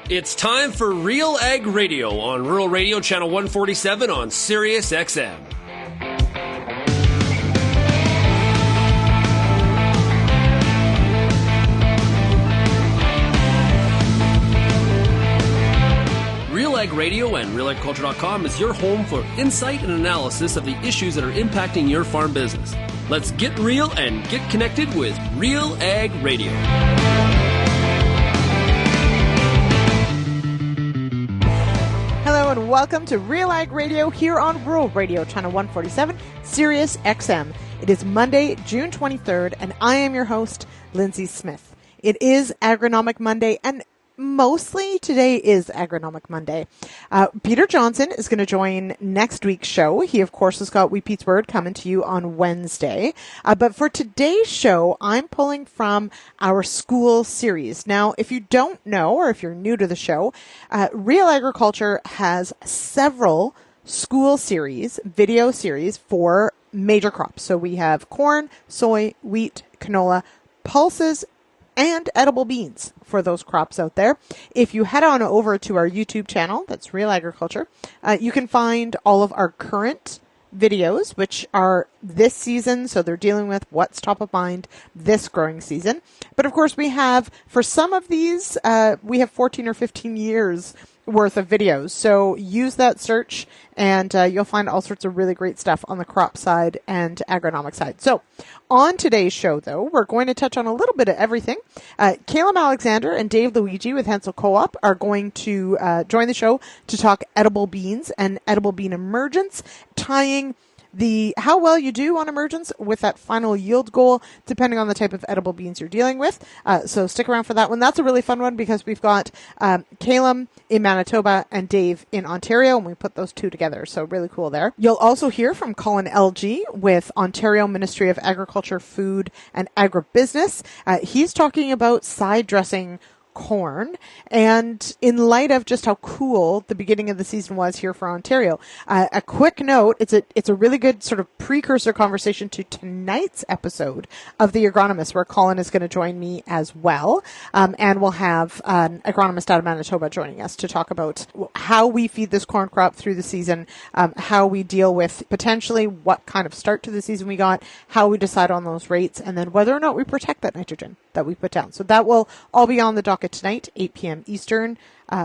It's time for RealAg Radio on Rural Radio Channel 147 on Sirius XM. RealAg Radio and RealAgriculture.com is your home for insight and analysis of the issues that are impacting your farm business. Let's get real and get connected with RealAg Radio. Hello and welcome to RealAg Radio here on Rural Radio Channel 147, Sirius XM. It is Monday, June 23rd, and I am your host, Lyndsey Smith. It is Agronomic Monday, and mostly today is Agronomic Monday. Peter Johnson is going to join next week's show. He, of course, has got Wheat Pete's Word coming to you on Wednesday. But for today's show, I'm pulling from our school series. Now, if you don't know, or if you're new to the show, Real Agriculture has several school series, video series for major crops. So we have corn, soy, wheat, canola, pulses, and edible beans for those crops out there. If you head on over to our YouTube channel, that's Real Agriculture, you can find all of our current videos, which are this season, so they're dealing with what's top of mind this growing season. But of course we have, for some of these, we have 14 or 15 years worth of videos. So use that search and you'll find all sorts of really great stuff on the crop side and agronomic side. So on today's show, though, we're going to touch on a little bit of everything. Calem Alexander and Dave Louwagie with Hensall Co-op are going to join the show to talk edible beans and edible bean emergence, tying the how well you do on emergence with that final yield goal, depending on the type of edible beans you're dealing with. So stick around for that one. That's a really fun one because we've got Calem in Manitoba and Dave in Ontario, and we put those two together. So really cool there. You'll also hear from Colin Elgie with Ontario Ministry of Agriculture, Food and Agribusiness. He's talking about side dressing corn, and in light of just how cool the beginning of the season was here for Ontario, a quick note, it's a really good sort of precursor conversation to tonight's episode of The Agronomist, where Colin is going to join me as well, and we'll have an agronomist out of Manitoba joining us to talk about how we feed this corn crop through the season, how we deal with potentially what kind of start to the season we got, how we decide on those rates, and then whether or not we protect that nitrogen that we put down. So that will all be on the docket tonight, 8 p.m. Eastern,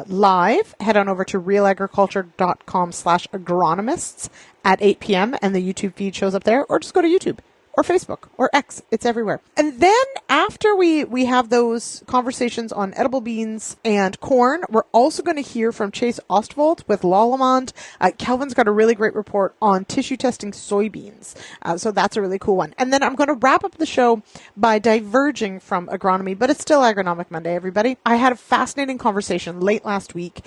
live. Head on over to realagriculture.com/agronomists at 8 p.m. and the YouTube feed shows up there, or just go to YouTube or Facebook or X. It's everywhere. And then after we have those conversations on edible beans and corn, we're also going to hear from Chase Austvold with Lallemand. Kelvin's got a really great report on tissue testing soybeans. So that's a really cool one. And then I'm going to wrap up the show by diverging from agronomy, but it's still Agronomic Monday, everybody. I had a fascinating conversation late last week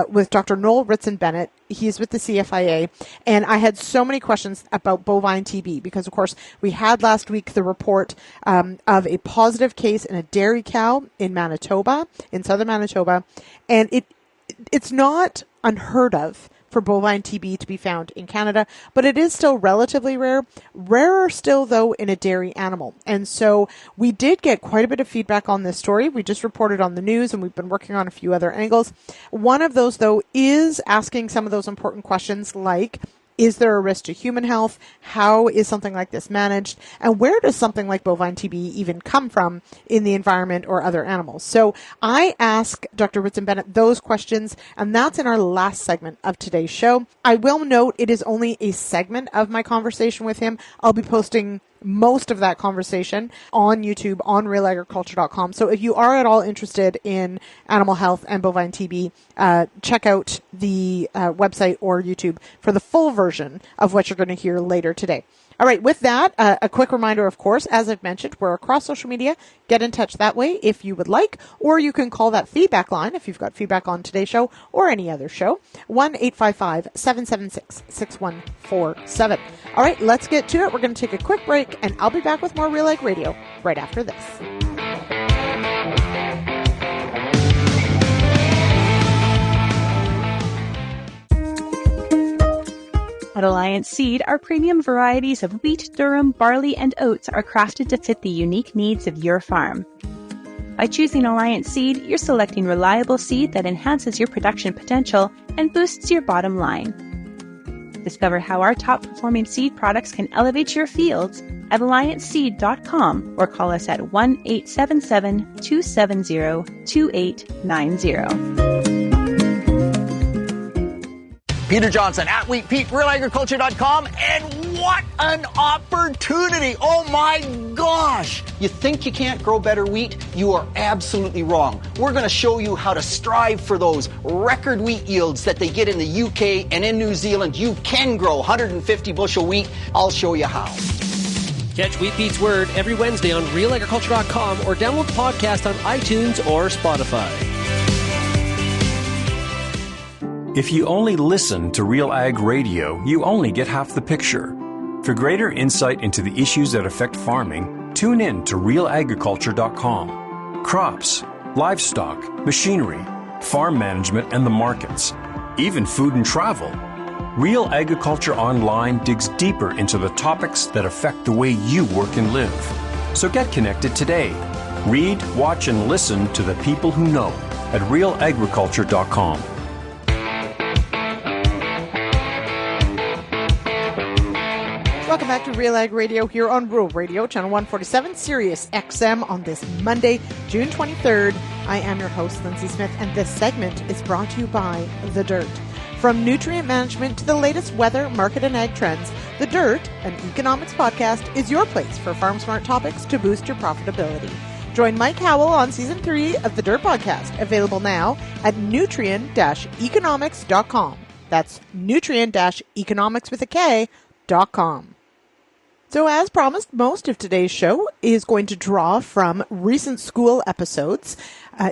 with Dr. Noel Ritson-Bennett. He's with the CFIA, and I had so many questions about bovine TB because, of course, we had last week the report of a positive case in a dairy cow in Manitoba, in southern Manitoba, and it's not unheard of for bovine TB to be found in Canada, but it is still relatively rare. Rarer still, though, in a dairy animal. And so we did get quite a bit of feedback on this story. We just reported on the news, and we've been working on a few other angles. One of those, though, is asking some of those important questions like, is there a risk to human health? How is something like this managed? And where does something like bovine TB even come from in the environment or other animals? So I ask Dr. Ritson-Bennett those questions, and that's in our last segment of today's show. I will note it is only a segment of my conversation with him. I'll be posting most of that conversation on YouTube, on realagriculture.com. So if you are at all interested in animal health and bovine TB, check out the website or YouTube for the full version of what you're going to hear later today. All right, with that, a quick reminder, of course, as I've mentioned, we're across social media. Get in touch that way if you would like, or you can call that feedback line if you've got feedback on today's show or any other show, 1-855-776-6147. All right, let's get to it. We're going to take a quick break, and I'll be back with more RealAg Radio right after this. At Alliance Seed, our premium varieties of wheat, durum, barley, and oats are crafted to fit the unique needs of your farm. By choosing Alliance Seed, you're selecting reliable seed that enhances your production potential and boosts your bottom line. Discover how our top-performing seed products can elevate your fields at allianceseed.com or call us at 1-877-270-2890. Peter Johnson at Wheat Pete, RealAgriculture.com, and what an opportunity! Oh my gosh! You think you can't grow better wheat? You are absolutely wrong. We're going to show you how to strive for those record wheat yields that they get in the UK and in New Zealand. You can grow 150 bushel wheat. I'll show you how. Catch Wheat Pete's Word every Wednesday on RealAgriculture.com or download the podcast on iTunes or Spotify. If you only listen to RealAg Radio, you only get half the picture. For greater insight into the issues that affect farming, tune in to RealAgriculture.com. Crops, livestock, machinery, farm management, and the markets, even food and travel. Real Agriculture Online digs deeper into the topics that affect the way you work and live. So get connected today. Read, watch, and listen to the people who know at RealAgriculture.com. Welcome back to RealAg Radio here on Rural Radio, Channel 147, Sirius XM on this Monday, June 23rd. I am your host, Lyndsey Smith, and this segment is brought to you by The Dirt. From nutrient management to the latest weather, market, and ag trends, The Dirt, an economics podcast, is your place for farm smart topics to boost your profitability. Join Mike Howell on Season 3 of The Dirt podcast, available now at nutrient-economics.com. That's nutrient-economics with a K.com. So as promised, most of today's show is going to draw from recent school episodes.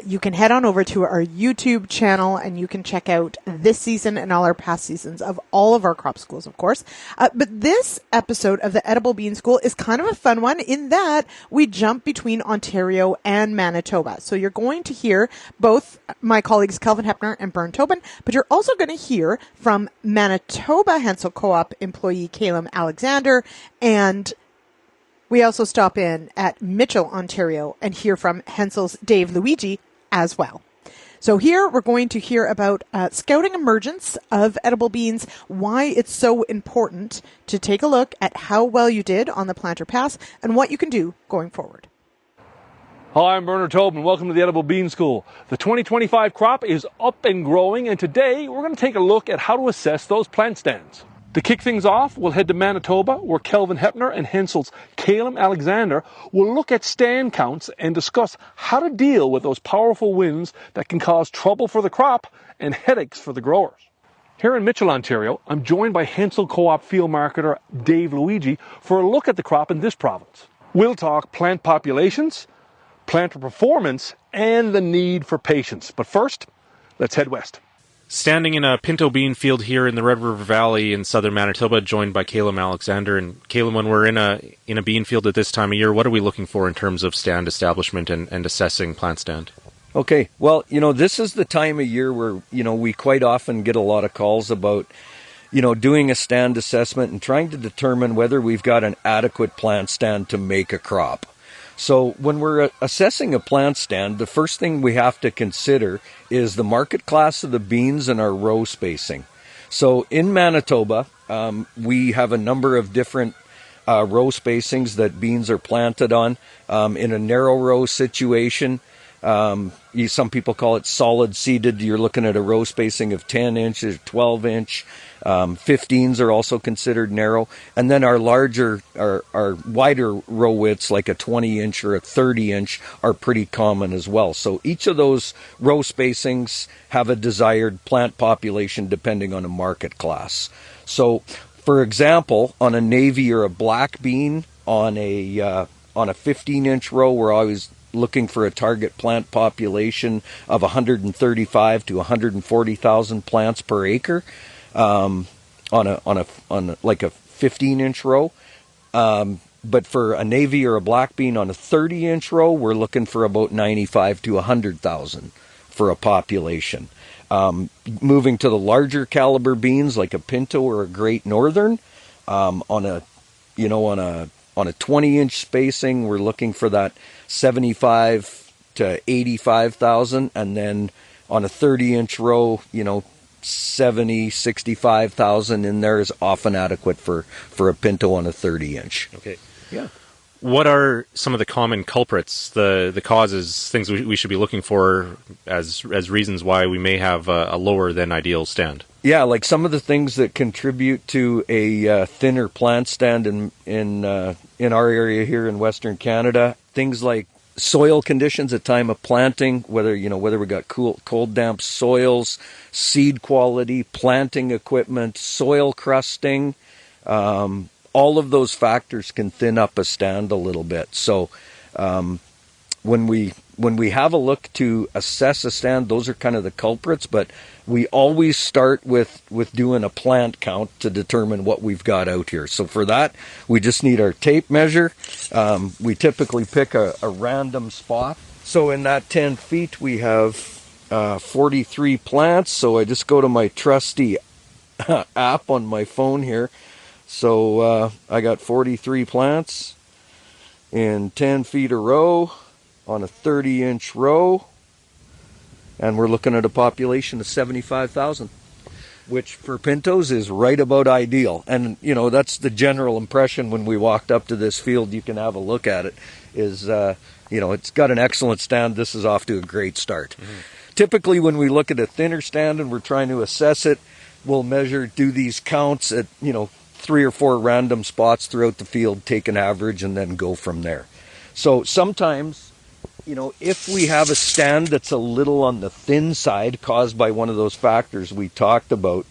You can head on over to our YouTube channel and you can check out this season and all our past seasons of all of our crop schools, of course. But this episode of the Edible Bean School is kind of a fun one in that we jump between Ontario and Manitoba. So you're going to hear both my colleagues Kelvin Hepner and Bern Tobin, but you're also going to hear from Manitoba Hensall Co-op employee Calem Alexander, and we also stop in at Mitchell, Ontario, and hear from Hensall's Dave Louwagie as well. So here we're going to hear about scouting emergence of edible beans, why it's so important to take a look at how well you did on the planter pass, and what you can do going forward. Hi, I'm Bernard Tobin. Welcome to the Edible Bean School. The 2025 crop is up and growing, and today we're going to take a look at how to assess those plant stands. To kick things off, we'll head to Manitoba, where Kelvin Hepner and Hensall's Calem Alexander will look at stand counts and discuss how to deal with those powerful winds that can cause trouble for the crop and headaches for the growers. Here in Mitchell, Ontario, I'm joined by Hensall Co-op field marketer Dave Louwagie for a look at the crop in this province. We'll talk plant populations, planter performance, and the need for patience. But first, let's head west. Standing in a pinto bean field here in the Red River Valley in southern Manitoba, joined by Calem Alexander. And Calem, when we're in a bean field at this time of year, what are we looking for in terms of stand establishment and assessing plant stand? Okay, well, this is the time of year where, we quite often get a lot of calls about, doing a stand assessment and trying to determine whether we've got an adequate plant stand to make a crop. So when we're assessing a plant stand, the first thing we have to consider is the market class of the beans and our row spacing. So in Manitoba, we have a number of different row spacings that beans are planted on. In a narrow row situation, some people call it solid seeded. You're looking at a row spacing of 10 inches, 12 inch. 15s are also considered narrow. And then our larger, our wider row widths, like a 20 inch or a 30 inch, are pretty common as well. So each of those row spacings have a desired plant population depending on a market class. So, for example, on a navy or a black bean, on a 15 inch row, we're always looking for a target plant population of 135 to 140,000 plants per acre. On like a 15-inch row, but for a navy or a black bean on a 30-inch row, we're looking for about 95 to 100,000 for a population. Moving to the larger caliber beans like a pinto or a Great Northern, on a 20-inch spacing, we're looking for that 75 85,000, and then on a 30-inch row, 70, 65,000 in there is often adequate for a pinto on a 30-inch. Okay. Yeah. What are some of the common culprits, the causes, things we should be looking for as reasons why we may have a lower than ideal stand? Yeah, like some of the things that contribute to a thinner plant stand in our area here in Western Canada, things like soil conditions at time of planting, whether we got cold, damp soils, seed quality, planting equipment, soil crusting, all of those factors can thin up a stand a little bit. So when we have a look to assess a stand, those are kind of the culprits, but we always start with doing a plant count to determine what we've got out here. So for that, we just need our tape measure. We typically pick a random spot. So in that 10 feet, we have 43 plants. So I just go to my trusty app on my phone here. So I got 43 plants in 10 feet a row on a 30-inch row. And we're looking at a population of 75,000, which for pintos is right about ideal. And, that's the general impression when we walked up to this field. You can have a look at it, is, it's got an excellent stand. This is off to a great start. Mm-hmm. Typically, when we look at a thinner stand and we're trying to assess it, we'll do these counts at, 3 or 4 random spots throughout the field, take an average, and then go from there. So sometimes, if we have a stand that's a little on the thin side caused by one of those factors we talked about,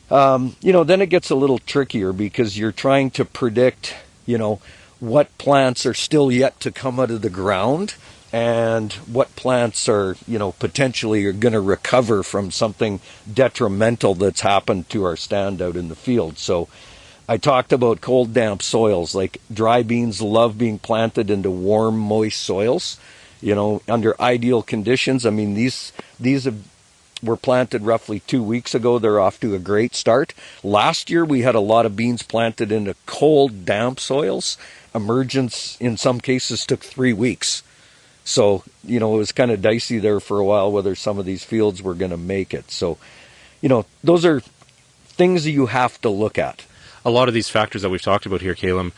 then it gets a little trickier because you're trying to predict, what plants are still yet to come out of the ground and what plants are, potentially are going to recover from something detrimental that's happened to our stand out in the field. So I talked about cold, damp soils. Like dry beans love being planted into warm, moist soils, under ideal conditions. I mean, these were planted roughly 2 weeks ago. They're off to a great start. Last year, we had a lot of beans planted into cold, damp soils. Emergence, in some cases, took 3 weeks. So, it was kind of dicey there for a while whether some of these fields were going to make it. So, those are things that you have to look at. A lot of these factors that we've talked about here, Calem,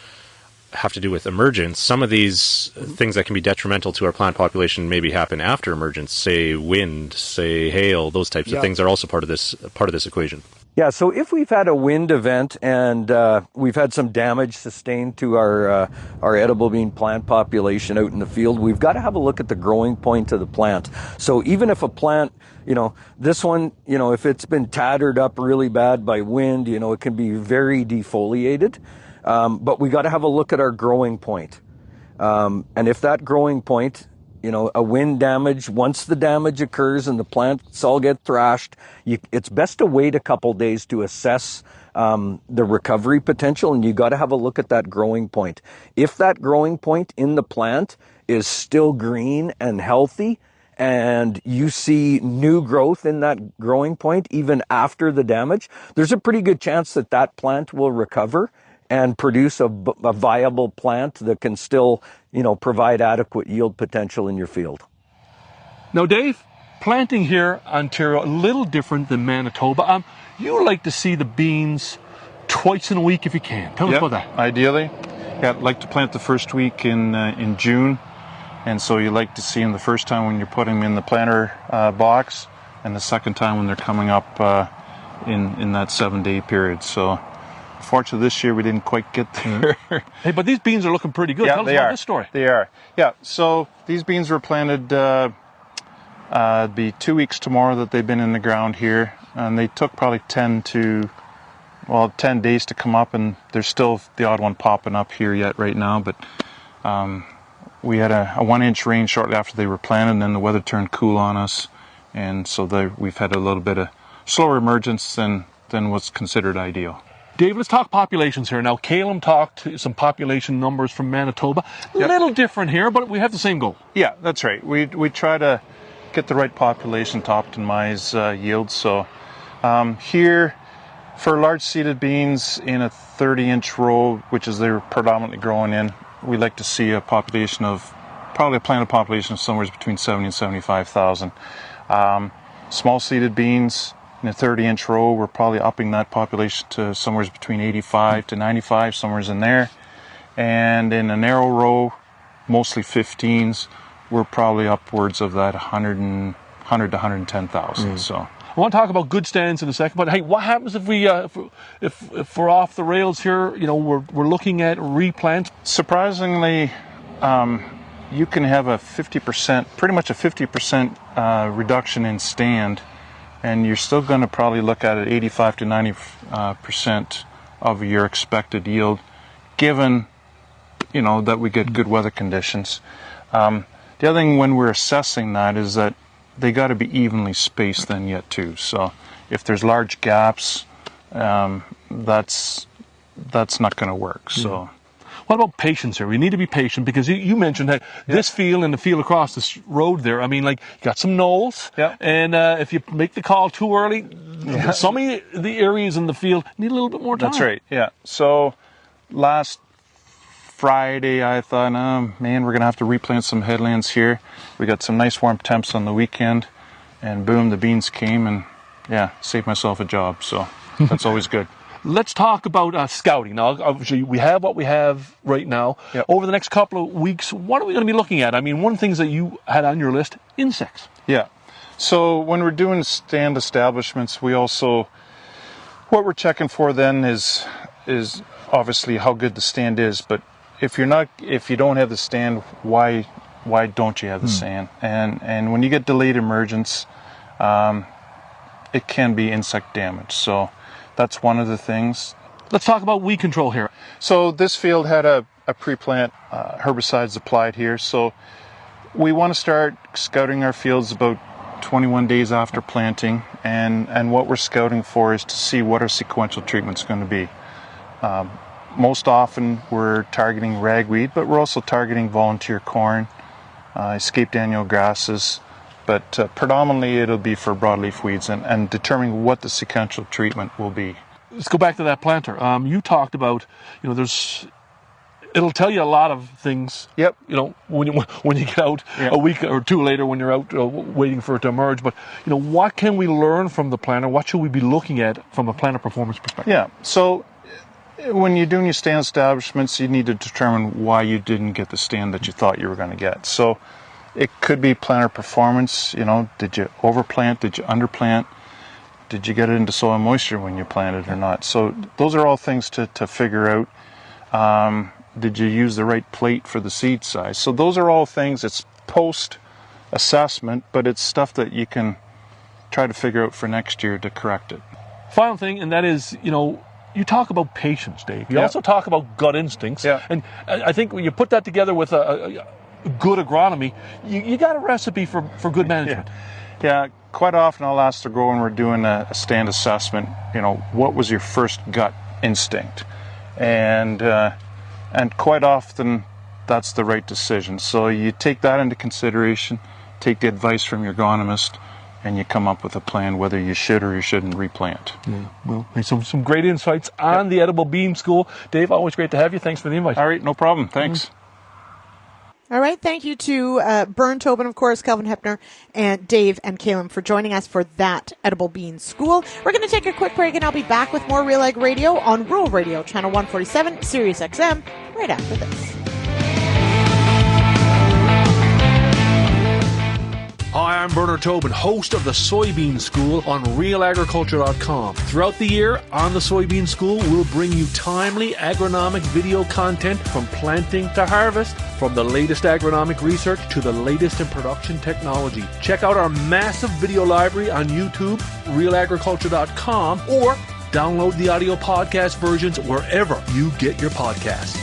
have to do with emergence. Some of these things that can be detrimental to our plant population maybe happen after emergence, say wind, say hail, those types of things are also part of this equation. Yeah, so if we've had a wind event and we've had some damage sustained to our edible bean plant population out in the field, we've got to have a look at the growing point of the plant. So even if a plant, this one, if it's been tattered up really bad by wind, it can be very defoliated. But we got to have a look at our growing point. And if that growing point, a wind damage, once the damage occurs and the plants all get thrashed, it's best to wait a couple days to assess the recovery potential, and you got to have a look at that growing point. If that growing point in the plant is still green and healthy, and you see new growth in that growing point even after the damage, there's a pretty good chance that that plant will recover and produce a viable plant that can still, provide adequate yield potential in your field. Now, Dave, planting here, Ontario, a little different than Manitoba. You like to see the beans twice in a week if you can. Tell us about that. Ideally. Yeah, I'd like to plant the first week in June. And so you like to see them the first time when you're putting them in the planter box, and the second time when they're coming up in that 7-day period. So unfortunately this year we didn't quite get there. Hey, but these beans are looking pretty good. Yeah, Tell us about this story. They are. Yeah, so these beans were planted, it'd be 2 weeks tomorrow that they've been in the ground here, and they took probably 10 days to come up, and there's still the odd one popping up here yet right now, but we had a 1-inch rain shortly after they were planted, and then the weather turned cool on us, and so we've had a little bit of slower emergence than what's considered ideal. Dave, let's talk populations here. Now, Calem talked some population numbers from Manitoba. A little different here, but we have the same goal. Yeah, that's right. We try to get the right population to optimize yields. So here, for large seeded beans in a 30-inch row, which is they're predominantly growing in, we like to see a population of probably a planted population of somewhere between 70 and 75,000. Small seeded beans in a 30-inch row, we're probably upping that population to somewhere between 85 to 95, somewhere in there. And in a narrow row, mostly 15s, we're probably upwards of that 100 to 110,000. So I want to talk about good stands in a second, but hey, what happens if we if we're off the rails here? You know, we're looking at replant. Surprisingly, you can have a 50%, pretty much a 50% reduction in stand, and you're still going to probably look at it 85 to 90% of your expected yield, given that we get good weather conditions. The other thing when we're assessing that is that they got to be evenly spaced then yet too. So if there's large gaps, that's not going to work. So. What about patience here? We need to be patient because you mentioned that this field and the field across this road there, I mean, like, you got some knolls, and if you make the call too early, some of the areas in the field need a little bit more time. That's right, yeah. So last Friday, I thought, man, we're going to have to replant some headlands here. We got some nice warm temps on the weekend, and boom, the beans came, and saved myself a job, so that's always good. Let's talk about scouting. Now, obviously, we have what we have right now. Yep. Over the next couple of weeks, what are we going to be looking at? I mean, one of the things that you had on your list, insects. Yeah. So when we're doing stand establishments, we also, what we're checking for then is obviously how good the stand is. But if you don't have the stand, why don't you have the stand? And when you get delayed emergence, it can be insect damage. So that's one of the things. Let's talk about weed control here. So this field had a pre-plant herbicides applied here. So we want to start scouting our fields about 21 days after planting. And what we're scouting for is to see what our sequential treatment's going to be. Most often we're targeting ragweed, but we're also targeting volunteer corn, escaped annual grasses. But predominantly it'll be for broadleaf weeds and determining what the sequential treatment will be. Let's go back to that planter. You talked about, it'll tell you a lot of things. Yep. When you get out a week or two later, when you're out waiting for it to emerge. But what can we learn from the planter? What should we be looking at from a planter performance perspective? Yeah. So when you're doing your stand establishments, you need to determine why you didn't get the stand that you thought you were going to get. So it could be planter performance. Did you overplant? Did you underplant? Did you get it into soil moisture when you planted or not? So those are all things to figure out. Did you use the right plate for the seed size? So those are all things. It's post-assessment, but it's stuff that you can try to figure out for next year to correct it. Final thing, and that is, you talk about patience, Dave. You also talk about gut instincts. Yeah. And I think when you put that together with a good agronomy, you got a recipe for good management. Yeah, quite often I'll ask the grower when we're doing a stand assessment, what was your first gut instinct? And quite often that's the right decision. So you take that into consideration, take the advice from your agronomist, and you come up with a plan whether you should or you shouldn't replant. Yeah. Well, some great insights on the Edible Bean School. Dave, always great to have you. Thanks for the invite. All right, no problem. Thanks. All right. Thank you to Bern Tobin, of course, Kelvin Hepner, and Dave and Calem for joining us for that Edible Bean School. We're going to take a quick break, and I'll be back with more RealAg Radio on Rural Radio, Channel 147, Sirius XM, right after this. Hi, I'm Bernard Tobin, host of the Soybean School on RealAgriculture.com. Throughout the year on the Soybean School, we'll bring you timely agronomic video content from planting to harvest, from the latest agronomic research to the latest in production technology. Check out our massive video library on YouTube, RealAgriculture.com, or download the audio podcast versions wherever you get your podcasts.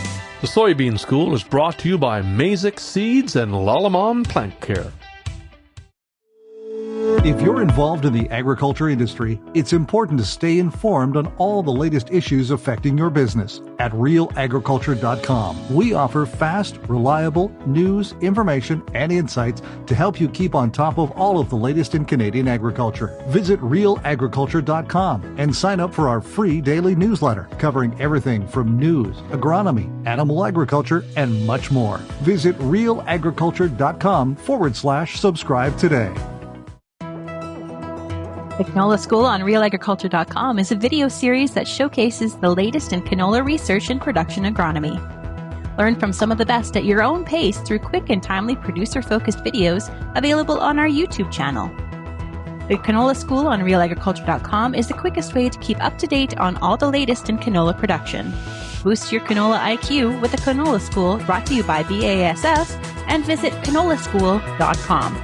The Soybean School is brought to you by Mazik Seeds and Lallemand Plant Care. If you're involved in the agriculture industry, it's important to stay informed on all the latest issues affecting your business. At RealAgriculture.com, we offer fast, reliable news, information, and insights to help you keep on top of all of the latest in Canadian agriculture. Visit RealAgriculture.com and sign up for our free daily newsletter covering everything from news, agronomy, animal agriculture, and much more. Visit RealAgriculture.com/subscribe today. The Canola School on RealAgriculture.com is a video series that showcases the latest in canola research and production agronomy. Learn from some of the best at your own pace through quick and timely producer-focused videos available on our YouTube channel. The Canola School on RealAgriculture.com is the quickest way to keep up to date on all the latest in canola production. Boost your canola IQ with the Canola School, brought to you by BASF, and visit canolaschool.com.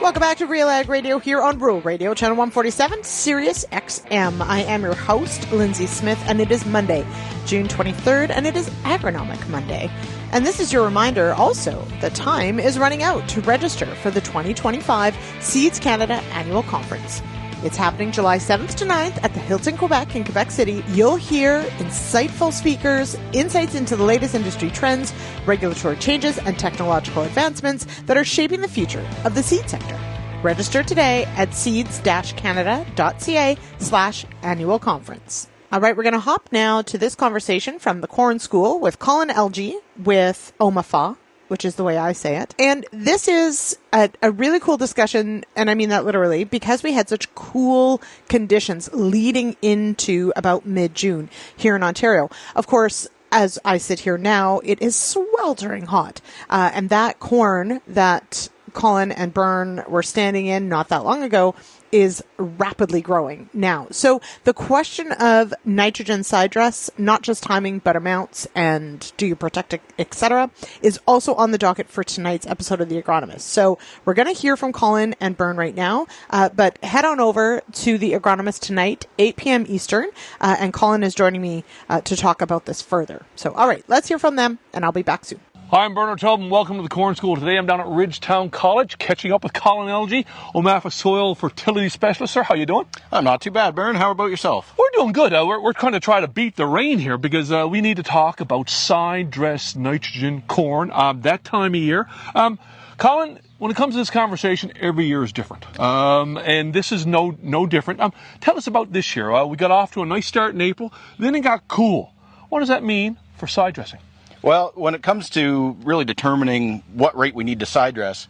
Welcome back to RealAg Radio here on Rural Radio, Channel 147, Sirius XM. I am your host, Lyndsey Smith, and it is Monday, June 23rd, and it is Agronomic Monday. And this is your reminder also, the time is running out to register for the 2025 Seeds Canada Annual Conference. It's happening July 7th to 9th at the Hilton, Quebec in Quebec City. You'll hear insightful speakers, insights into the latest industry trends, regulatory changes, and technological advancements that are shaping the future of the seed sector. Register today at seeds-canada.ca/annual conference. All right, we're going to hop now to this conversation from the Corn School with Colin Elgie with OMAFA, which is the way I say it. And this is a really cool discussion, and I mean that literally, because we had such cool conditions leading into about mid-June here in Ontario. Of course, as I sit here now, it is sweltering hot. And that corn that Colin and Bern were standing in not that long ago is rapidly growing now. So the question of nitrogen sidedress, not just timing, but amounts and do you protect it, etc., is also on the docket for tonight's episode of The Agronomist. So we're going to hear from Colin and Bern right now, but head on over to The Agronomist tonight, 8 p.m. Eastern, and Colin is joining me to talk about this further. So, all right, let's hear from them, and I'll be back soon. Hi, I'm Bernard Tobin. Welcome to the Corn School. Today I'm down at Ridgetown College, catching up with Colin Elgie, OMAFA Soil Fertility Specialist. Sir, how you doing? I'm not too bad, Bern. How about yourself? We're doing good. We're trying to try to beat the rain here because we need to talk about side-dress nitrogen corn that time of year. Colin, when it comes to this conversation, every year is different, and this is no different. Tell us about this year. We got off to a nice start in April, then it got cool. What does that mean for side dressing? Well, when it comes to really determining what rate we need to side dress,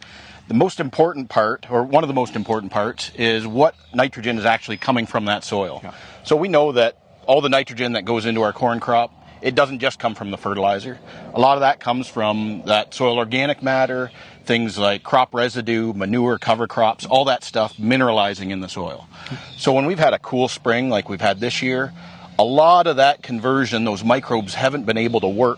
the most important part, or one of the most important parts, is what nitrogen is actually coming from that soil. Yeah. So we know that all the nitrogen that goes into our corn crop, it doesn't just come from the fertilizer. A lot of that comes from that soil organic matter, things like crop residue, manure, cover crops, all that stuff mineralizing in the soil. So when we've had a cool spring like we've had this year, a lot of that conversion, those microbes haven't been able to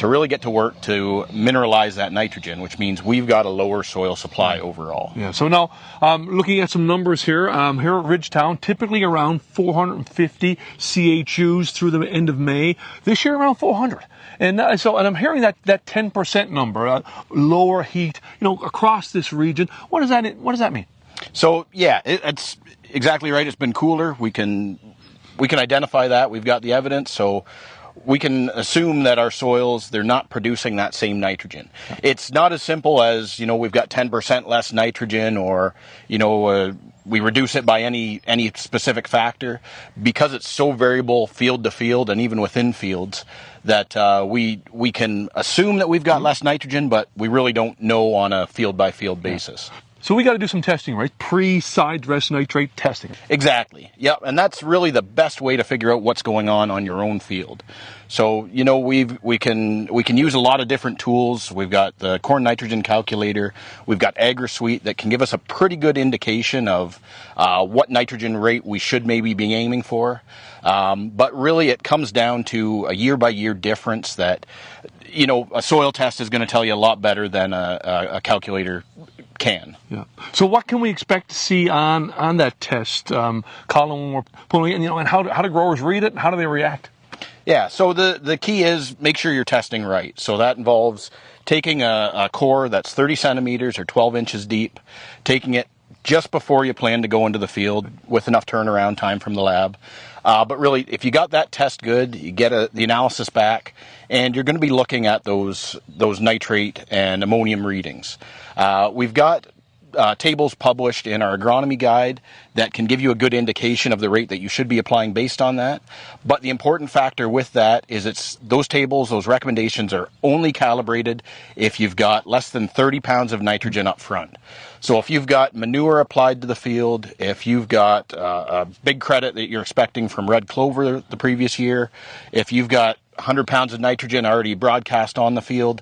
really get to work to mineralize that nitrogen, which means we've got a lower soil supply overall. Yeah, so now looking at some numbers here, here at Ridgetown, typically around 450 CHUs through the end of May. This year around 400. And I'm hearing that 10% number, lower heat, across this region. What does that mean? So yeah, it's exactly right. It's been cooler. We can identify that. We've got the evidence. So we can assume that our soils, they're not producing that same nitrogen. It's not as simple as, we've got 10% less nitrogen or, we reduce it by any specific factor, because it's so variable field to field and even within fields that we can assume that we've got less nitrogen, but we really don't know on a field by field basis. So we got to do some testing, right? Pre-side dress nitrate testing. Exactly. Yep. And that's really the best way to figure out what's going on your own field. So, we can use a lot of different tools. We've got the corn nitrogen calculator. We've got AgriSuite that can give us a pretty good indication of what nitrogen rate we should maybe be aiming for. But really it comes down to a year by year difference that, a soil test is going to tell you a lot better than a calculator can. Yeah. So what can we expect to see on that test, Colin, when we're pulling it, and how do growers read it and how do they react? Yeah, so the key is make sure you're testing right. So that involves taking a core that's 30 centimeters or 12 inches deep, taking it just before you plan to go into the field with enough turnaround time from the lab. But really, if you got that test good, you get the analysis back, and you're going to be looking at those nitrate and ammonium readings. We've got tables published in our agronomy guide that can give you a good indication of the rate that you should be applying based on that. But the important factor with that is those tables, those recommendations are only calibrated if you've got less than 30 pounds of nitrogen up front. So if you've got manure applied to the field, if you've got a big credit that you're expecting from red clover the previous year, if you've got 100 pounds of nitrogen already broadcast on the field,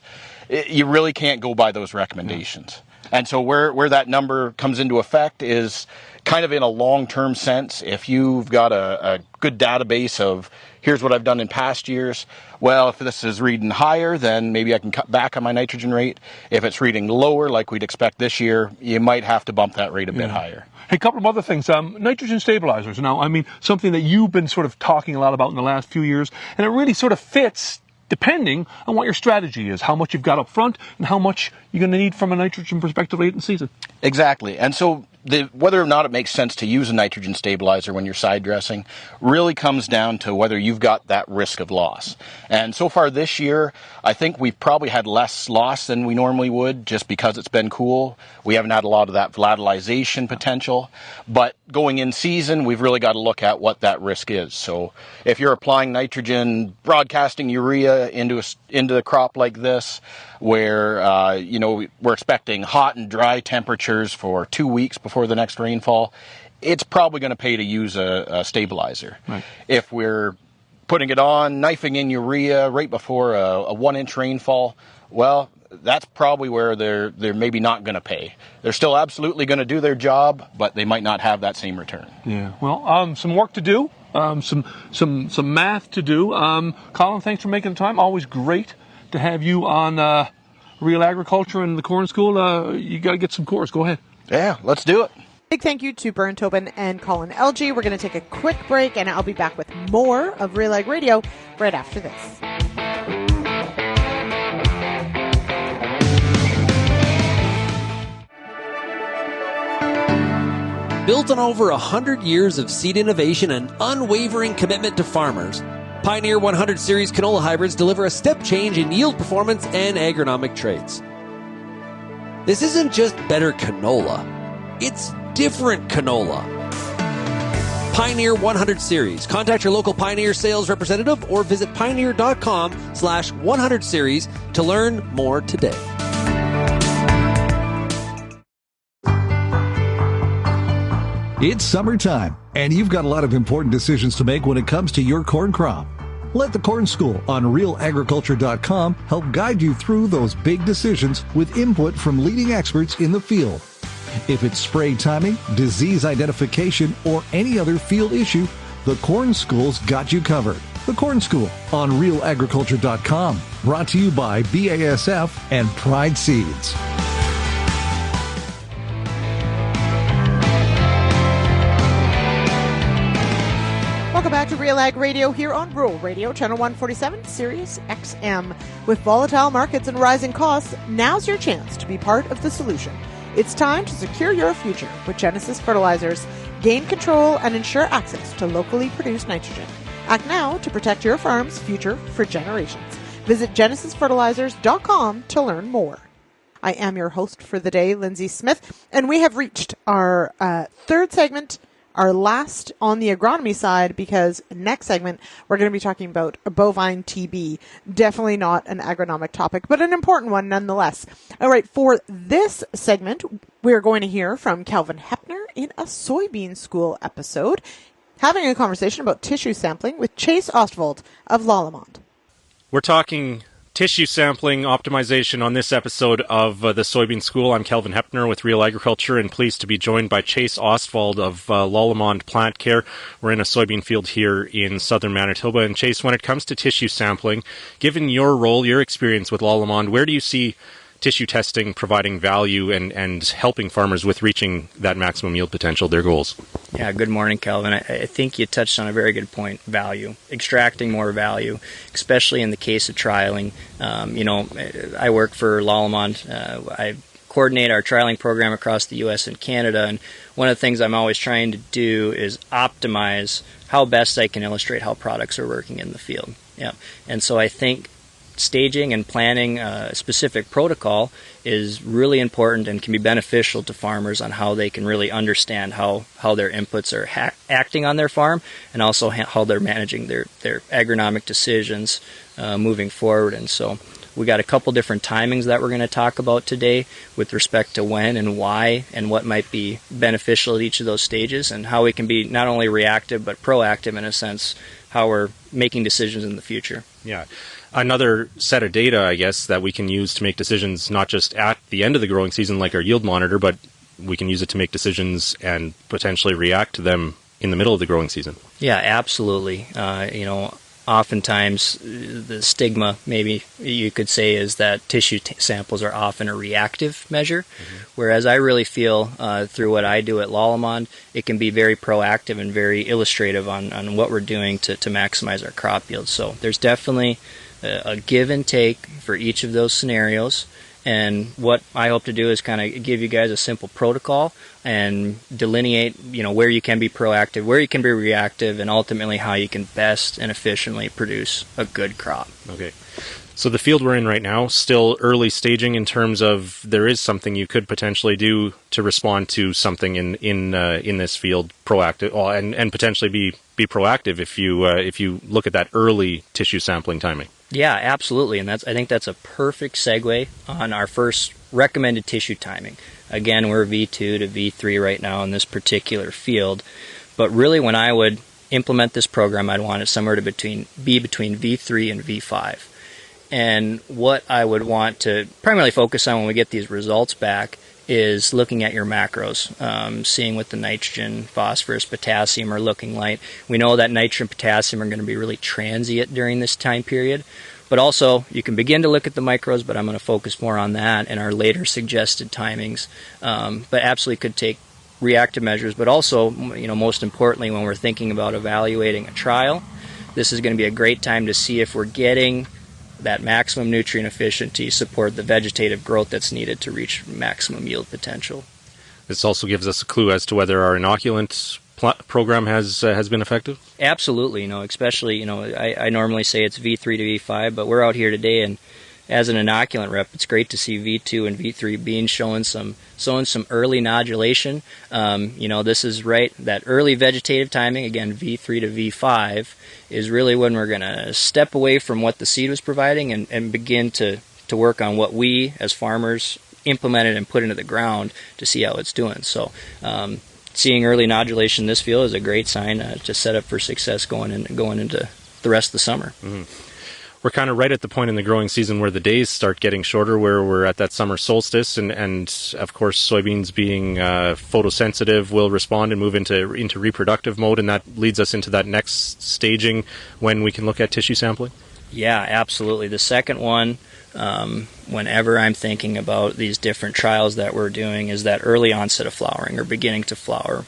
you really can't go by those recommendations. And so where that number comes into effect is kind of in a long-term sense. If you've got a good database of here's what I've done in past years, well, if this is reading higher, then maybe I can cut back on my nitrogen rate. If it's reading lower, like we'd expect this year, you might have to bump that rate a bit higher. Hey, a couple of other things. Nitrogen stabilizers. Now, I mean, something that you've been sort of talking a lot about in the last few years, and it really sort of fits depending on what your strategy is, how much you've got up front and how much you're going to need from a nitrogen perspective late in the season. Exactly. And so whether or not it makes sense to use a nitrogen stabilizer when you're side dressing really comes down to whether you've got that risk of loss. And so far this year, I think we've probably had less loss than we normally would just because it's been cool. We haven't had a lot of that volatilization potential. But going in season, we've really got to look at what that risk is. So if you're applying nitrogen, broadcasting urea into the crop like this, where we're expecting hot and dry temperatures for 2 weeks before the next rainfall, it's probably going to pay to use a stabilizer. Right. If we're putting it on, knifing in urea right before a 1-inch rainfall, well, that's probably where they're maybe not going to pay. They're still absolutely going to do their job, but they might not have that same return. Yeah. Well, some work to do, some math to do. Colin, thanks for making the time. Always great to have you on Real Agriculture and the Corn School. You got to get some cores. Go ahead. Yeah, let's do it. Big thank you to Bernard Tobin and Colin Elgie. We're going to take a quick break, and I'll be back with more of RealAg Radio right after this. Built on over 100 years of seed innovation and unwavering commitment to farmers, Pioneer 100 Series canola hybrids deliver a step change in yield performance and agronomic traits. This isn't just better canola, it's different canola. Pioneer 100 Series. Contact your local Pioneer sales representative or visit pioneer.com/100 series to learn more today. It's summertime, and you've got a lot of important decisions to make when it comes to your corn crop. Let the Corn School on RealAgriculture.com help guide you through those big decisions with input from leading experts in the field. If it's spray timing, disease identification, or any other field issue, the Corn School's got you covered. The Corn School on RealAgriculture.com. Brought to you by BASF and Pride Seeds. Welcome back to RealAg Radio here on Rural Radio, Channel 147, Sirius XM. With volatile markets and rising costs, now's your chance to be part of the solution. It's time to secure your future with Genesis Fertilizers. Gain control and ensure access to locally produced nitrogen. Act now to protect your farm's future for generations. Visit genesisfertilizers.com to learn more. I am your host for the day, Lyndsey Smith, and we have reached our third segment, our last on the agronomy side, because next segment we're going to be talking about bovine TB. Definitely not an agronomic topic, but an important one nonetheless. All right, for this segment, we're going to hear from Calvin Hepner in a soybean school episode, having a conversation about tissue sampling with Chase Austvold of Lallemand. We're talking tissue sampling optimization on this episode of the Soybean School. I'm Calvin Hepner with Real Agriculture, and pleased to be joined by Chase Austvold of Lallemand Plant Care. We're in a soybean field here in southern Manitoba. And Chase, when it comes to tissue sampling, given your role, your experience with Lallemand, where do you see tissue testing providing value and helping farmers with reaching that maximum yield potential, their goals? Yeah, good morning, Calvin. I think you touched on a very good point, value, extracting more value, especially in the case of trialing. I work for Lallemand. I coordinate our trialing program across the U.S. and Canada, and one of the things I'm always trying to do is optimize how best I can illustrate how products are working in the field. Yeah, and so I think staging and planning a specific protocol is really important and can be beneficial to farmers on how they can really understand how their inputs are acting on their farm, and also how they're managing their agronomic decisions moving forward. And so we got a couple different timings that we're going to talk about today with respect to when and why and what might be beneficial at each of those stages, and how we can be not only reactive but proactive in a sense, how we're making decisions in the future. Yeah. Another set of data, I guess, that we can use to make decisions not just at the end of the growing season like our yield monitor, but we can use it to make decisions and potentially react to them in the middle of the growing season. Yeah, absolutely. Oftentimes the stigma, maybe you could say, is that tissue samples are often a reactive measure, whereas I really feel through what I do at Lallemand, it can be very proactive and very illustrative on what we're doing to maximize our crop yield. So there's definitely a give and take for each of those scenarios. And what I hope to do is kind of give you guys a simple protocol and delineate, where you can be proactive, where you can be reactive, and ultimately how you can best and efficiently produce a good crop. Okay. So the field we're in right now, still early staging in terms of there is something you could potentially do to respond to something in this field, proactive, and potentially be proactive if you look at that early tissue sampling timing. Yeah, absolutely, and I think that's a perfect segue on our first recommended tissue timing. Again, we're V2 to V3 right now in this particular field, but really when I would implement this program, I'd want it somewhere be between V3 and V5. And what I would want to primarily focus on when we get these results back is looking at your macros, seeing what the nitrogen, phosphorus, potassium are looking like. We know that nitrogen and potassium are going to be really transient during this time period, but also you can begin to look at the micros, but I'm going to focus more on that in our later suggested timings. But absolutely could take reactive measures, but also, most importantly, when we're thinking about evaluating a trial, this is going to be a great time to see if we're getting that maximum nutrient efficiency, support the vegetative growth that's needed to reach maximum yield potential. This also gives us a clue as to whether our inoculant program has been effective? Absolutely. Especially, I normally say it's V3 to V5, but we're out here today, and as an inoculant rep, it's great to see V2 and V3 beans showing some early nodulation. This is right, that early vegetative timing, again, V3 to V5, is really when we're going to step away from what the seed was providing and begin to work on what we, as farmers, implemented and put into the ground to see how it's doing. So seeing early nodulation in this field is a great sign to set up for success going into the rest of the summer. Mm-hmm. We're kind of right at the point in the growing season where the days start getting shorter, where we're at that summer solstice, and of course soybeans being photosensitive will respond and move into reproductive mode, and that leads us into that next staging when we can look at tissue sampling? Yeah, absolutely. The second one, whenever I'm thinking about these different trials that we're doing, is that early onset of flowering or beginning to flower.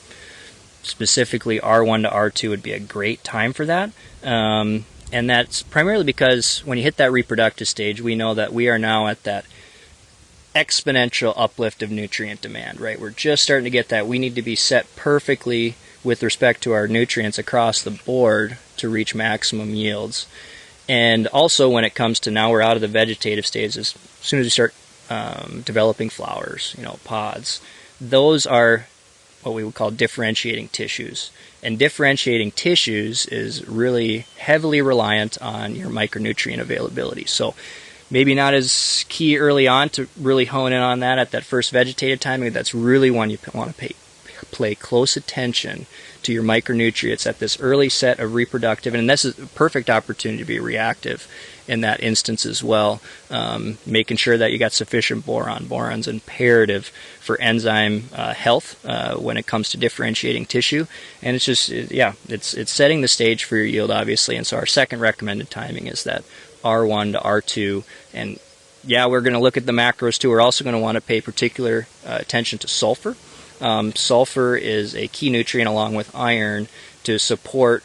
Specifically, R1 to R2 would be a great time for that. And that's primarily because when you hit that reproductive stage, we know that we are now at that exponential uplift of nutrient demand, right? We're just starting to get that. We need to be set perfectly with respect to our nutrients across the board to reach maximum yields. And also when it comes to now we're out of the vegetative stage, as soon as we start developing flowers, pods, those are what we would call differentiating tissues. And differentiating tissues is really heavily reliant on your micronutrient availability. So maybe not as key early on to really hone in on that at that first vegetative timing. That's really when you want to pay close attention to your micronutrients at this early set of reproductive. And this is a perfect opportunity to be reactive in that instance as well, making sure that you got sufficient boron. Boron's imperative for enzyme health when it comes to differentiating tissue, and it's just it's setting the stage for your yield, obviously. And so our second recommended timing is that R1 to R2, and we're going to look at the macros too. We're also going to want to pay particular attention to sulfur. Sulfur is a key nutrient along with iron to support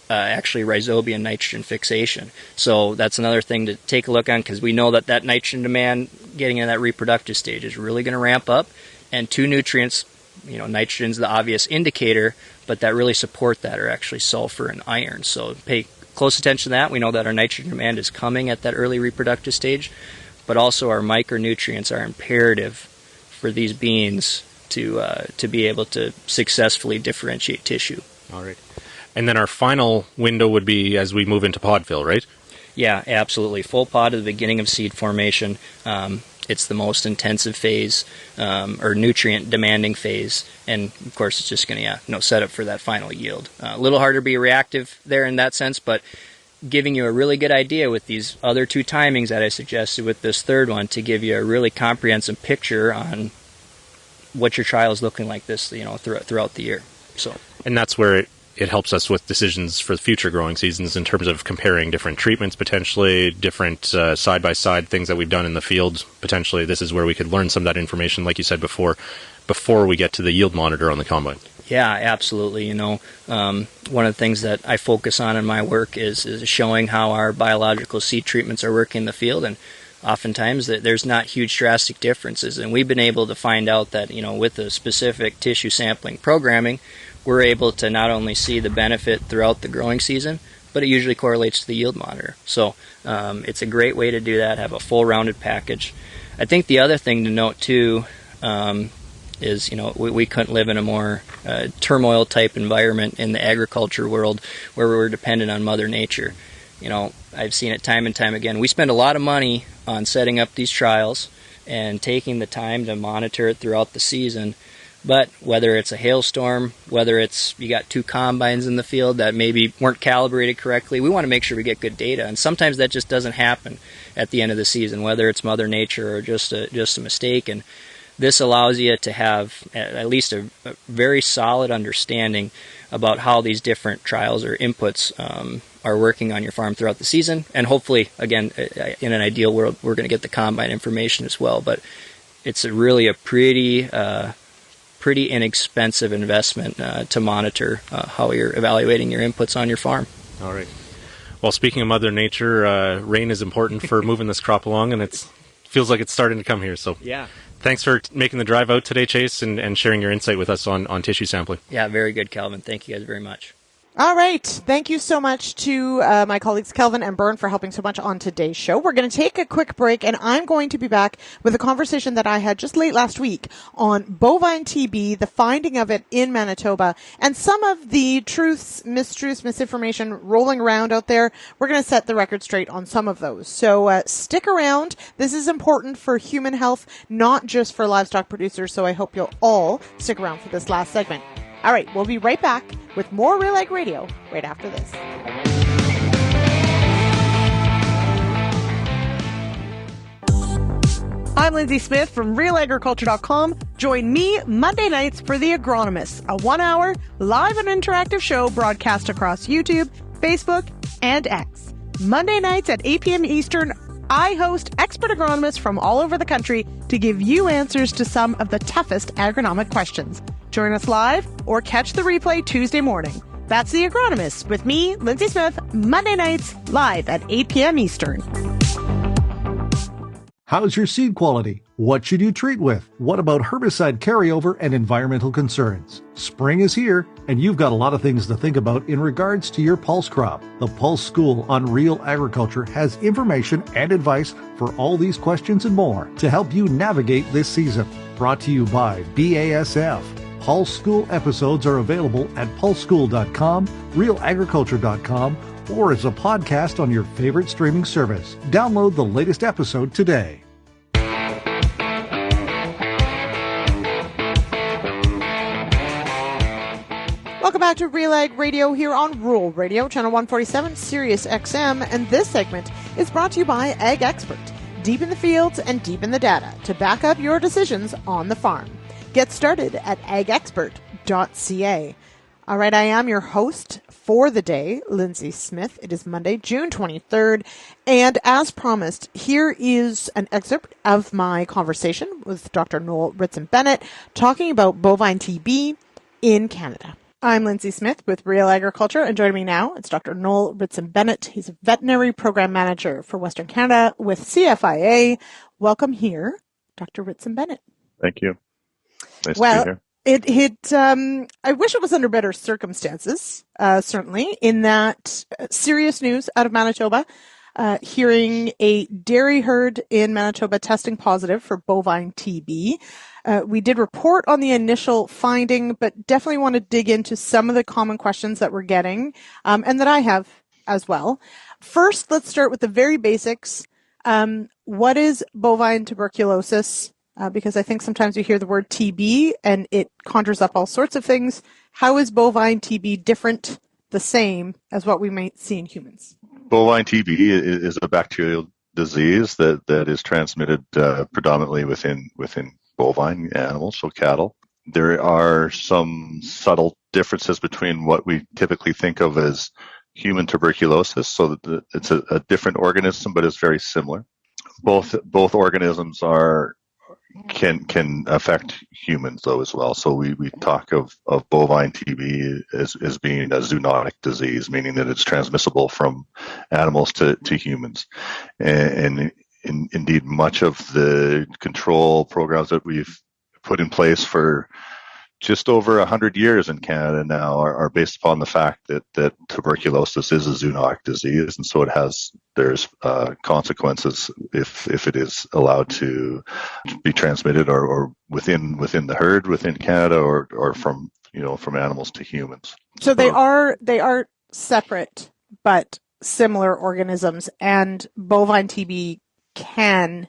actually rhizobium nitrogen fixation. So that's another thing to take a look on, because we know that nitrogen demand getting into that reproductive stage is really going to ramp up. And two nutrients, nitrogen's the obvious indicator, but that really support that are actually sulfur and iron. So pay close attention to that. We know that our nitrogen demand is coming at that early reproductive stage, but also our micronutrients are imperative for these beans to be able to successfully differentiate tissue. All right. And then our final window would be as we move into pod fill, right? Yeah, absolutely. Full pod at the beginning of seed formation. It's the most intensive phase, or nutrient demanding phase, and of course it's just going to set up for that final yield. A little harder to be reactive there in that sense, but giving you a really good idea with these other two timings that I suggested with this third one to give you a really comprehensive picture on what your trial is looking like this, throughout the year. So, and that's where it helps us with decisions for future growing seasons in terms of comparing different treatments, potentially different side-by-side things that we've done in the field. Potentially this is where we could learn some of that information, like you said before we get to the yield monitor on the combine. Yeah, absolutely. One of the things that I focus on in my work is showing how our biological seed treatments are working in the field, and oftentimes there's not huge drastic differences. And we've been able to find out that, with the specific tissue sampling programming, we're able to not only see the benefit throughout the growing season, but it usually correlates to the yield monitor. So it's a great way to do that, have a full rounded package. I think the other thing to note too is, we couldn't live in a more turmoil type environment in the agriculture world where we're dependent on Mother Nature. I've seen it time and time again. We spend a lot of money on setting up these trials and taking the time to monitor it throughout the season. But whether it's a hailstorm, whether it's you got two combines in the field that maybe weren't calibrated correctly, we want to make sure we get good data. And sometimes that just doesn't happen at the end of the season, whether it's Mother Nature or just a mistake. And this allows you to have at least a very solid understanding about how these different trials or inputs are working on your farm throughout the season. And hopefully, again, in an ideal world, we're going to get the combine information as well. But it's really a pretty inexpensive investment to monitor how you're evaluating your inputs on your farm. All right. Well, speaking of Mother Nature, rain is important for moving this crop along, and it feels like it's starting to come here. So yeah. Thanks for making the drive out today, Chase, and sharing your insight with us on tissue sampling. Yeah, very good, Calvin. Thank you guys very much. All right. Thank you so much to my colleagues Kelvin and Byrne for helping so much on today's show. We're going to take a quick break, and I'm going to be back with a conversation that I had just late last week on bovine TB, the finding of it in Manitoba, and some of the truths, mistruths, misinformation rolling around out there. We're going to set the record straight on some of those. So stick around. This is important for human health, not just for livestock producers, so I hope you'll all stick around for this last segment. All right, we'll be right back with more RealAg Radio right after this. I'm Lyndsey Smith from RealAgriculture.com. Join me Monday nights for The Agronomists, a 1-hour live and interactive show broadcast across YouTube, Facebook, and X. Monday nights at 8 p.m. Eastern, I host expert agronomists from all over the country to give you answers to some of the toughest agronomic questions. Join us live or catch the replay Tuesday morning. That's The Agronomist with me, Lyndsey Smith, Monday nights live at 8 p.m. Eastern. How's your seed quality? What should you treat with? What about herbicide carryover and environmental concerns? Spring is here, and you've got a lot of things to think about in regards to your pulse crop. The Pulse School on Real Agriculture has information and advice for all these questions and more to help you navigate this season. Brought to you by BASF. Pulse School episodes are available at pulseschool.com, realagriculture.com, or as a podcast on your favorite streaming service. Download the latest episode today. Welcome back to RealAg Radio here on Rural Radio, Channel 147, Sirius XM, and this segment is brought to you by Ag Expert. Deep in the fields and deep in the data to back up your decisions on the farm. Get started at agexpert.ca. All right, I am your host for the day, Lyndsey Smith. It is Monday, June 23rd, and as promised, here is an excerpt of my conversation with Dr. Noel Ritson-Bennett talking about bovine TB in Canada. I'm Lyndsey Smith with Real Agriculture, and joining me now, it's Dr. Noel Ritson-Bennett. He's a veterinary program manager for Western Canada with CFIA. Welcome here, Dr. Ritson-Bennett. Thank you. Nice to be here. I wish it was under better circumstances, certainly, in that serious news out of Manitoba, hearing a dairy herd in Manitoba testing positive for bovine TB. We did report on the initial finding, but definitely want to dig into some of the common questions that we're getting, and that I have as well. First, let's start with the very basics. What is bovine tuberculosis? Because I think sometimes you hear the word TB and it conjures up all sorts of things. How is bovine TB different, the same as what we might see in humans? Bovine TB is a bacterial disease that is transmitted predominantly within bovine animals, so cattle. There are some subtle differences between what we typically think of as human tuberculosis, so that it's a different organism, but it's very similar. Both organisms can affect humans though as well. So we talk of bovine TB as being a zoonotic disease, meaning that it's transmissible from animals to humans. And indeed, much of the control programs that we've put in place for just over 100 years in Canada now are based upon the fact that tuberculosis is a zoonotic disease, and so there's consequences if it is allowed to be transmitted or within the herd within Canada or from animals to humans. So they are separate but similar organisms, and bovine TB can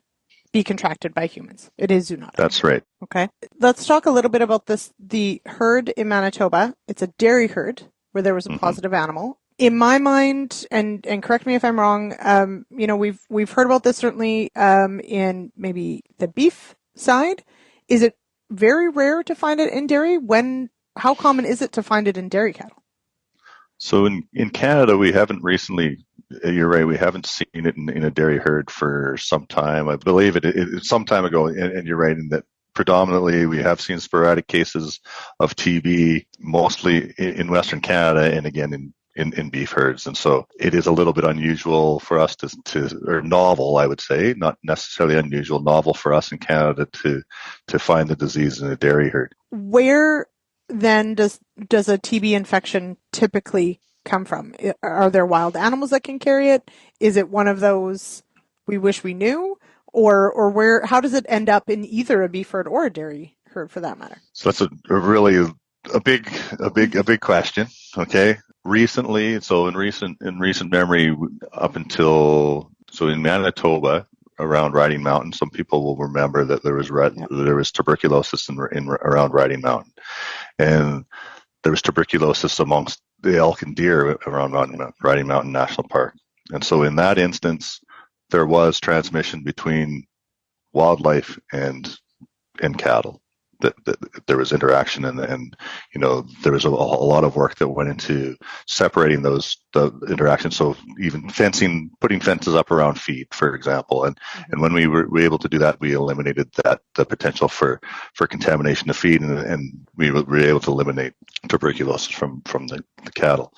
be contracted by humans. It is zoonotic. That's right. Okay. Let's talk a little bit about the herd in Manitoba. It's a dairy herd where there was a positive animal. In my mind, and correct me if I'm wrong, we've heard about this certainly in maybe the beef side. Is it very rare to find it in dairy? How common is it to find it in dairy cattle? So in Canada, we haven't recently. You're right. We haven't seen it in a dairy herd for some time. I believe it's some time ago, and you're right in that predominantly we have seen sporadic cases of TB, mostly in Western Canada, and again in beef herds. And so it is a little bit unusual for us or novel, I would say, not necessarily unusual, novel for us in Canada to find the disease in a dairy herd. Where then does a TB infection typically come from? Are there wild animals that can carry it? Is it one of those we wish we knew? Or where? How does it end up in either a beef herd or a dairy herd for that matter? So that's a big question. Okay. Recently, so in recent memory, up until in Manitoba around Riding Mountain, some people will remember that there was tuberculosis around Riding Mountain, and there was tuberculosis amongst the elk and deer around Riding Mountain National Park. And so in that instance, there was transmission between wildlife and cattle. That there was interaction and there was a lot of work that went into separating the interactions. So even putting fences up around feed, for example, and when we were able to do that, we eliminated the potential for contamination of feed, and we were able to eliminate tuberculosis from the cattle.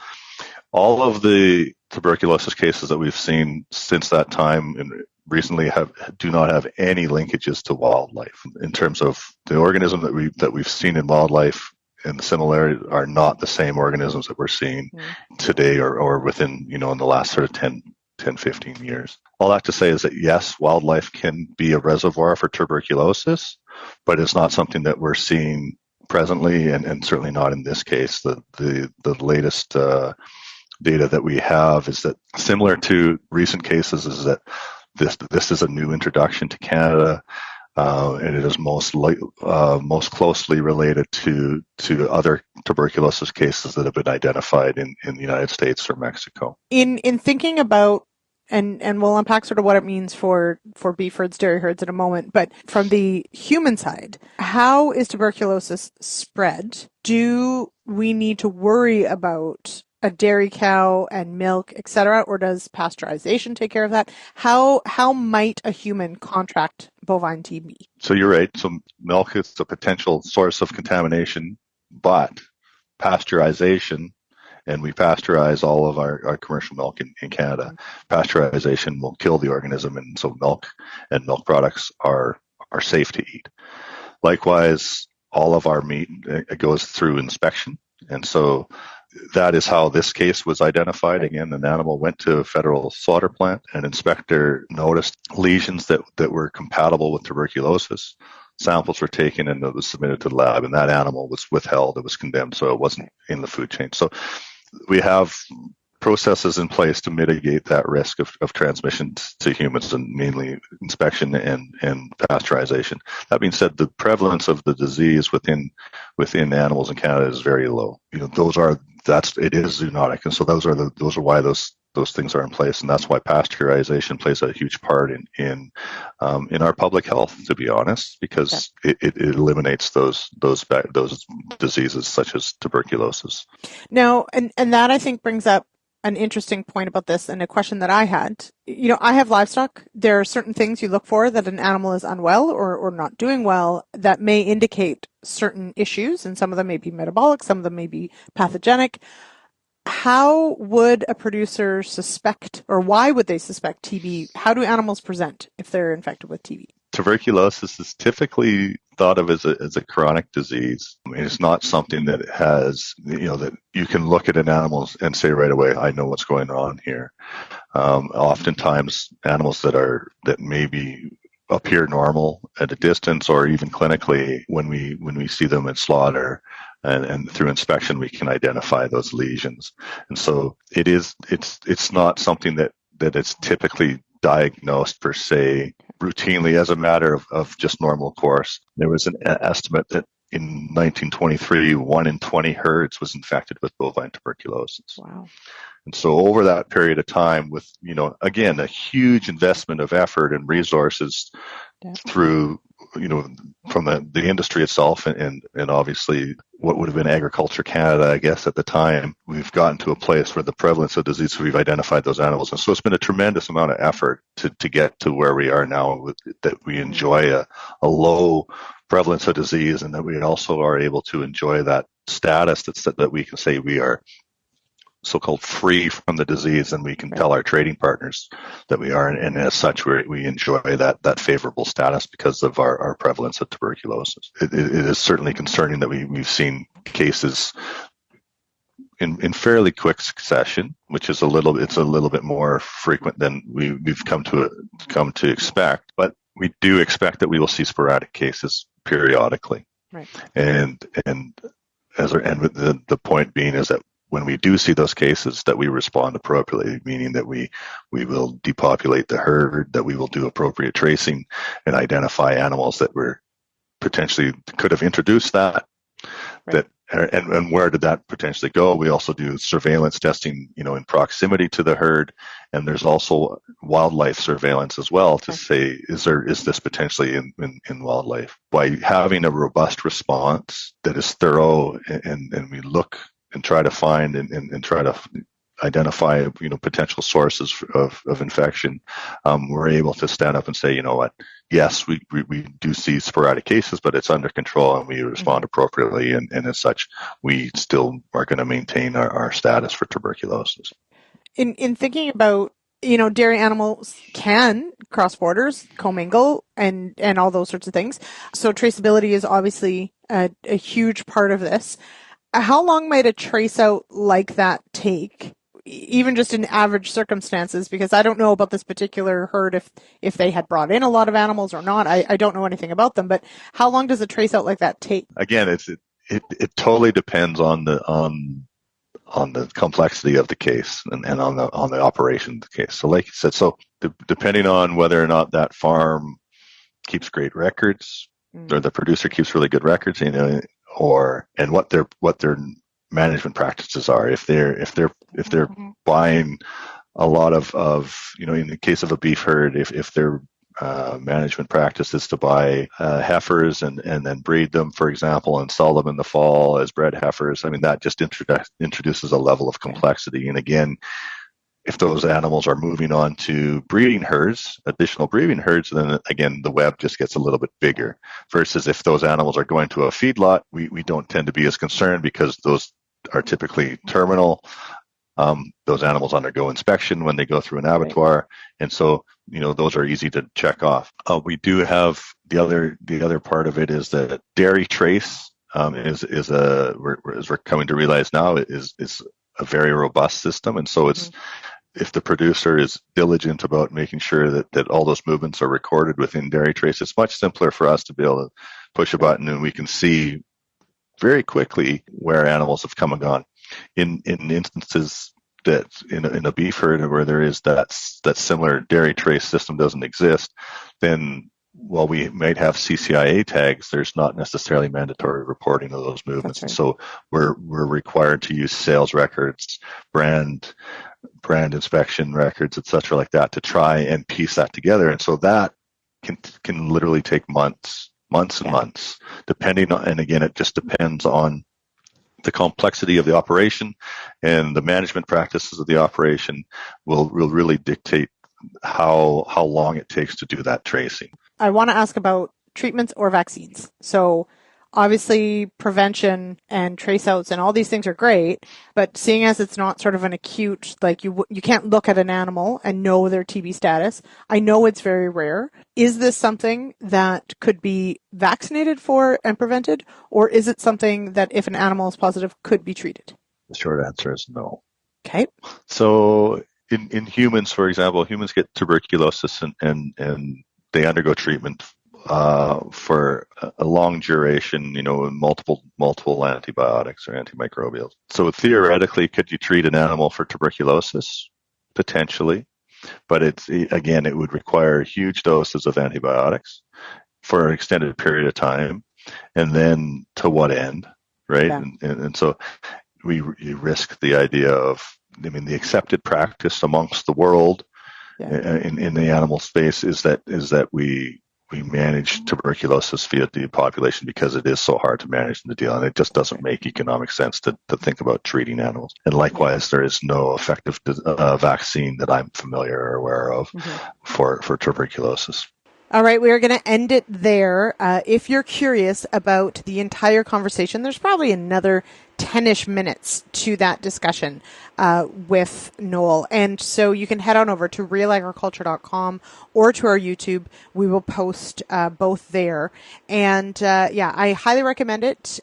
All of the tuberculosis cases that we've seen since that time and recently do not have any linkages to wildlife. In terms of the organism that we've seen in wildlife, and the similarities are not the same organisms that we're seeing today or within in the last sort of 10, 15 years. All that to say is that yes, wildlife can be a reservoir for tuberculosis, but it's not something that we're seeing presently, and certainly not in this case. The latest data that we have is that, similar to recent cases, is that this is a new introduction to Canada, and it is most closely related to other tuberculosis cases that have been identified in the United States or Mexico. In thinking about, and we'll unpack sort of what it means for beef herds, dairy herds in a moment, but from the human side, how is tuberculosis spread? do we need to worry about a dairy cow and milk, etc., or does pasteurization take care of that? How might a human contract bovine TB? So you're right. So milk is a potential source of contamination, but pasteurization, and we pasteurize all of our commercial milk in Canada. Pasteurization will kill the organism, and so milk and milk products are safe to eat. Likewise, all of our meat, it goes through inspection, and so that is how this case was identified. Again, an animal went to a federal slaughter plant. An inspector noticed lesions that were compatible with tuberculosis. Samples were taken and it was submitted to the lab, and that animal was withheld. It was condemned, so it wasn't in the food chain. So we have processes in place to mitigate that risk of transmission to humans, and mainly inspection and pasteurization. That being said, the prevalence of the disease within animals in Canada is very low. It is zoonotic, and so those are why those things are in place, and that's why pasteurization plays a huge part in our public health, to be honest, because it eliminates those diseases such as tuberculosis. Now, and that I think brings up an interesting point about this, and a question that I had. I have livestock. There are certain things you look for that an animal is unwell or not doing well that may indicate certain issues, and some of them may be metabolic, some of them may be pathogenic. How would a producer suspect, or why would they suspect TB? How do animals present if they're infected with TB? Tuberculosis is typically thought of as a chronic disease. I mean, it's not something that has, that you can look at an animal and say right away, I know what's going on here. Oftentimes, animals that maybe appear normal at a distance, or even clinically, when we see them at slaughter and through inspection, we can identify those lesions. And so it's not something that is typically diagnosed per se routinely as a matter of just normal course. There was an estimate that in 1923, 1 in 20 herds was infected with bovine tuberculosis. Wow. And so over that period of time, with, again, a huge investment of effort and resources through, from the industry itself and obviously what would have been Agriculture Canada, I guess, at the time, we've gotten to a place where the prevalence of disease, we've identified those animals. And so it's been a tremendous amount of effort to get to where we are now, that we enjoy a low prevalence of disease, and that we also are able to enjoy that status that we can say we are so-called free from the disease, and we can tell our trading partners that we are, and as such we enjoy that favorable status because of our prevalence of tuberculosis. It is certainly concerning that we've seen cases in fairly quick succession, which is a little bit more frequent than we've come to expect, but we do expect that we will see sporadic cases periodically. Right. And the point being is that when we do see those cases, that we respond appropriately, meaning that we will depopulate the herd, that we will do appropriate tracing and identify animals that were potentially could have introduced that. Right. And where did that potentially go? We also do surveillance testing, in proximity to the herd, and there's also wildlife surveillance as well to say, is this potentially in wildlife? By having a robust response that is thorough, and we look and try to find and try to identify, potential sources of infection, we're able to stand up and say, yes, we do see sporadic cases, but it's under control and we respond appropriately. And as such, we still are going to maintain our status for tuberculosis. In thinking about, dairy animals can cross borders, commingle, and all those sorts of things. So traceability is obviously a huge part of this. How long might a trace out like that take, even just in average circumstances? Because I don't know about this particular herd, if they had brought in a lot of animals or not. I don't know anything about them, but how long does a trace out like that take? Again, it totally depends on the complexity of the case and on the operation of the case. So like you said, depending on whether or not that farm keeps great records, or the producer keeps really good records, and what their management practices are. If they're buying a lot of in the case of a beef herd, if they're management practice is to buy heifers and then breed them, for example, and sell them in the fall as bred heifers. I mean, that just introduces a level of complexity. And again, if those animals are moving on to breeding herds, additional breeding herds, then again, the web just gets a little bit bigger. Versus if those animals are going to a feedlot, we don't tend to be as concerned because those are typically terminal. Those animals undergo inspection when they go through an abattoir. And so, those are easy to check off. We do have the other part of it is that dairy trace as we're coming to realize now, is a very robust system. And so it's, if the producer is diligent about making sure that all those movements are recorded within dairy trace, it's much simpler for us to be able to push a button and we can see very quickly where animals have come and gone. In instances that in a beef herd where there is that similar dairy trace system doesn't exist, then while we might have CCIA tags, there's not necessarily mandatory reporting of those movements. Right. So we're required to use sales records, brand inspection records, et cetera, like that, to try and piece that together. And so that can literally take months and months, depending on, and again, it just depends on the complexity of the operation, and the management practices of the operation will really dictate how long it takes to do that tracing. I want to ask about treatments or vaccines. So obviously prevention and trace outs and all these things are great, but seeing as it's not sort of an acute, like you can't look at an animal and know their TB status. I know it's very rare. Is this something that could be vaccinated for and prevented, or is it something that if an animal is positive could be treated? The short answer is no. Okay. So in humans, for example, humans get tuberculosis and they undergo treatment for a long duration, multiple antibiotics or antimicrobials. So theoretically, could you treat an animal for tuberculosis? Potentially. But it would require huge doses of antibiotics for an extended period of time. And then to what end, right? Yeah. And so you risk the idea of, the accepted practice amongst the world in the animal space is that we manage tuberculosis via the population because it is so hard to manage in the deal, and it just doesn't make economic sense to think about treating animals. And likewise, there is no effective vaccine that I'm familiar or aware of for tuberculosis. All right, we are going to end it there. If you're curious about the entire conversation, there's probably another 10-ish minutes to that discussion with Noel. And so you can head on over to RealAgriculture.com or to our YouTube. We will post both there. And I highly recommend it.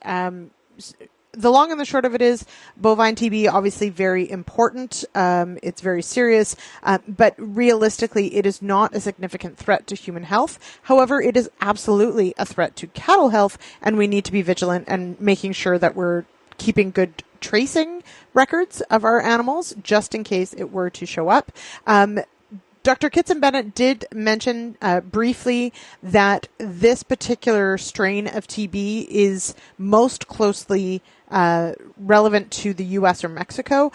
The long and the short of it is bovine TB, obviously very important. It's very serious, but realistically, it is not a significant threat to human health. However, it is absolutely a threat to cattle health, and we need to be vigilant and making sure that we're keeping good tracing records of our animals just in case it were to show up. Dr. Ritson-Bennett did mention briefly that this particular strain of TB is most closely relevant to the U.S. or Mexico.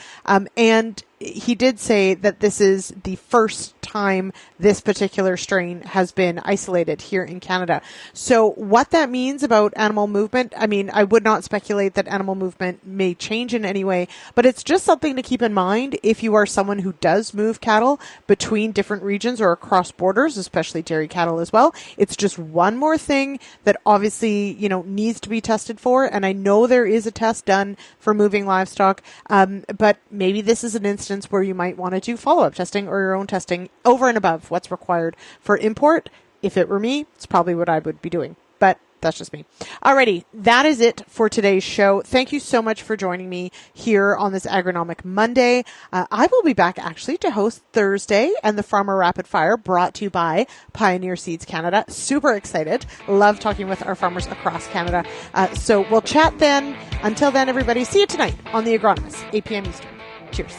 And he did say that this is the first time this particular strain has been isolated here in Canada. So what that means about animal movement, I would not speculate that animal movement may change in any way, but it's just something to keep in mind if you are someone who does move cattle between different regions or across borders, especially dairy cattle as well. It's just one more thing that obviously, needs to be tested for. And I know there is a test done for moving livestock, but maybe this is an instance where you might want to do follow-up testing or your own testing over and above what's required for import. If it were me, it's probably what I would be doing, but that's just me. Alrighty, that is it for today's show. Thank you so much for joining me here on this Agronomic Monday. I will be back actually to host Thursday and the Farmer Rapid Fire, brought to you by Pioneer Seeds Canada. Super excited. Love talking with our farmers across Canada. So we'll chat then. Until then, everybody, see you tonight on The Agronomist, 8 p.m. Eastern. Cheers.